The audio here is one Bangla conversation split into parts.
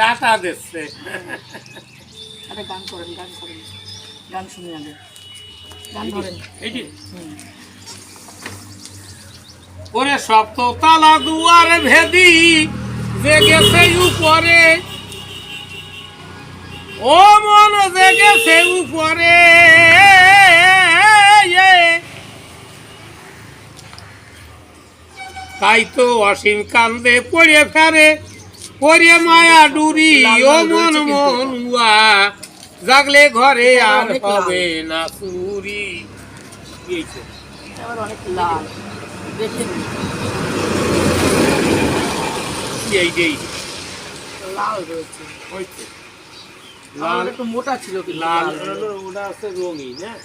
টাটা দিচ্ছে। আরে গান করেন, গান শুনি আগে, গান ধরেন। এইটি ওরে সপ্ত তালা দুয়ার ভেদি জেগেছে উপরে, ও মন জেগেছে উপরে, তাই তো অসীম কান্দে পড়ে ফেরে, পড়ে মায়া ডুরি, ও মন মনুয়া জাগলে ঘরে আর হবে না চুরি। আবার অনেক লাল, দেখে নিন। এই লাল রয়েছে, হইছে লাল একটু মোটা ছিল, কি লাল ওটা আছে রঙিন। হ্যাঁ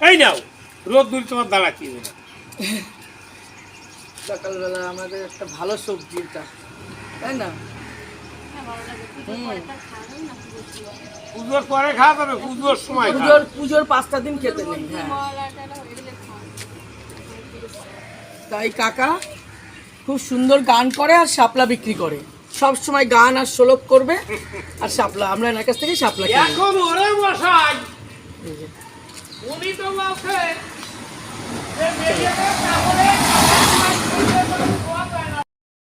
এই নাও রোদ দূর তোমার দাঁড়া কি না। সকালবেলা আমাদের একটা ভালো সবজি, তাই না? পুজোর পরে খাওয়া যাবে, পুজোর সময় পুজোর 5টা দিন খেতে নেই। হ্যাঁ, তাই কাকা খুব সুন্দর গান করে আর শাপলা বিক্রি করে, সব সময় গান আর শোলক করবে আর শাপলা, আমরা এনার কাছ থেকে শাপলা কিনি। এখন ওরে মশাই উনি তো বলছে যে মেয়েটা